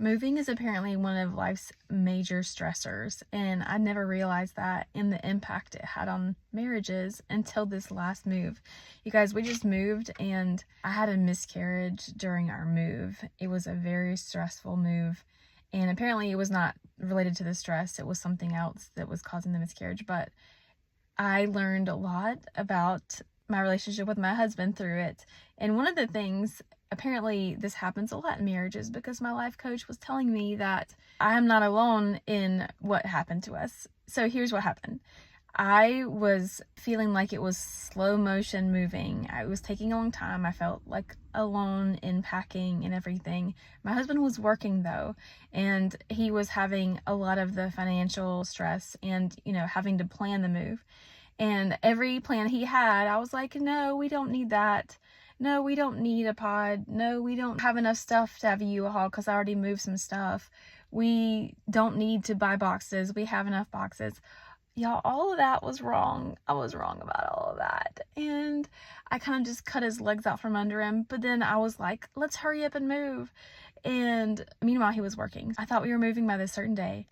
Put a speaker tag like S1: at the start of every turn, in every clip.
S1: Moving is apparently one of life's major stressors, and I never realized that and the impact it had on marriages until this last move. You guys, we just moved and I had a miscarriage during our move. It was a very stressful move, and apparently it was not related to the stress. It was something else that was causing the miscarriage, but I learned a lot about my relationship with my husband through it. And one of the things, apparently this happens a lot in marriages, because my life coach was telling me that I am not alone in what happened to us. So here's what happened. I was feeling like it was slow motion moving. It was taking a long time. I felt like alone in packing and everything. My husband was working though, and he was having a lot of the financial stress and, having to plan the move. And every plan he had, I was like, no, we don't need that. No, we don't need a pod. No, we don't have enough stuff to have a U-Haul because I already moved some stuff. We don't need to buy boxes. We have enough boxes. Y'all, all of that was wrong. I was wrong about all of that. And I kind of just cut his legs out from under him. But then I was like, let's hurry up and move. And meanwhile, he was working. I thought we were moving by this certain day.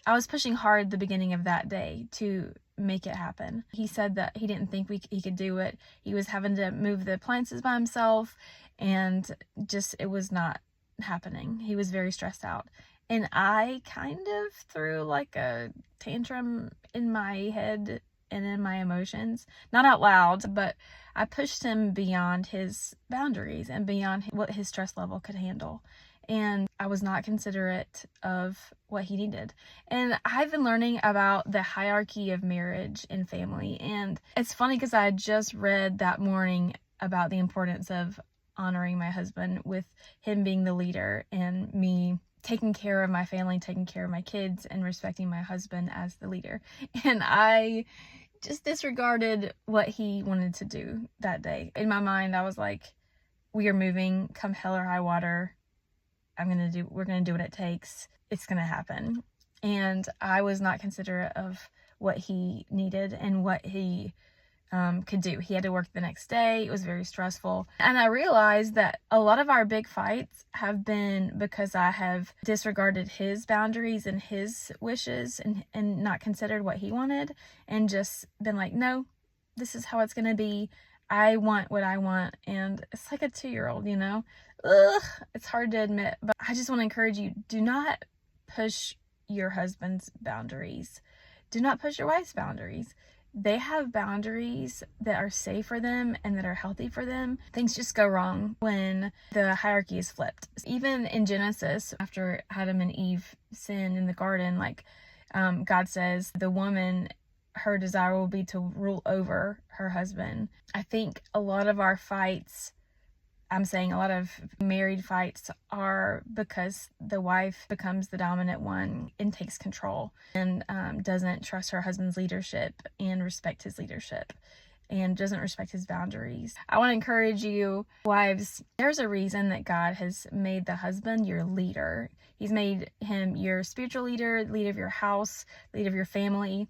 S1: I was pushing hard the beginning of that day to make it happen. He said that he didn't think he could do it. He was having to move the appliances by himself, and just, it was not happening. He was very stressed out. And I kind of threw like a tantrum in my head and in my emotions. Not out loud, but I pushed him beyond his boundaries and beyond what his stress level could handle. And I was not considerate of what he needed. And I've been learning about the hierarchy of marriage and family. And it's funny because I had just read that morning about the importance of honoring my husband, with him being the leader and me taking care of my family, taking care of my kids, and respecting my husband as the leader. And I just disregarded what he wanted to do that day. In my mind, I was like, we are moving, come hell or high water. We're going to do what it takes. It's going to happen. And I was not considerate of what he needed and what he could do. He had to work the next day. It was very stressful. And I realized that a lot of our big fights have been because I have disregarded his boundaries and his wishes and not considered what he wanted, and just been like, no, this is how it's going to be. I want what I want. And it's like a 2-year-old, Ugh, it's hard to admit, but I just want to encourage you, do not push your husband's boundaries. Do not push your wife's boundaries. They have boundaries that are safe for them and that are healthy for them. Things just go wrong when the hierarchy is flipped. Even in Genesis, after Adam and Eve sin in the garden, God says the woman, her desire will be to rule over her husband. I think a lot of our fights, a lot of married fights, are because the wife becomes the dominant one and takes control and doesn't trust her husband's leadership and respect his leadership and doesn't respect his boundaries. I want to encourage you, wives, there's a reason that God has made the husband your leader. He's made him your spiritual leader, leader of your house, leader of your family.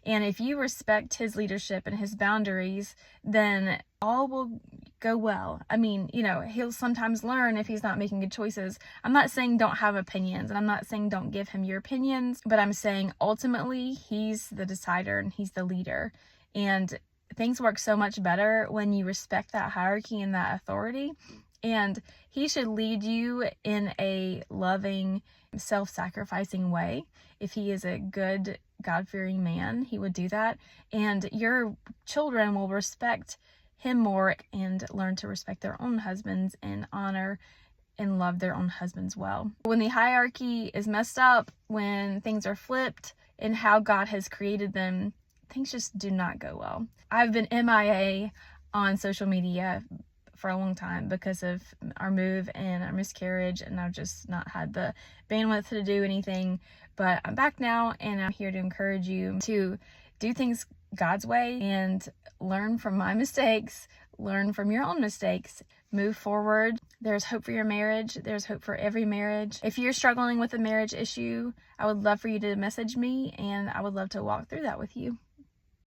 S1: And if you respect his leadership and his boundaries, then all will go well. He'll sometimes learn if he's not making good choices. I'm not saying don't have opinions, and I'm not saying don't give him your opinions, but I'm saying ultimately he's the decider and he's the leader. And things work so much better when you respect that hierarchy and that authority. And he should lead you in a loving, self-sacrificing way. If he is a good, God-fearing man, he would do that. And your children will respect him more and learn to respect their own husbands and honor and love their own husbands well. When the hierarchy is messed up, when things are flipped in how God has created them, things just do not go well. I've been MIA on social media for a long time because of our move and our miscarriage, and I've just not had the bandwidth to do anything. But I'm back now, and I'm here to encourage you to do things God's way and learn from my mistakes, learn from your own mistakes, move forward. There's hope for your marriage. There's hope for every marriage. If you're struggling with a marriage issue, I would love for you to message me, and I would love to walk through that with you.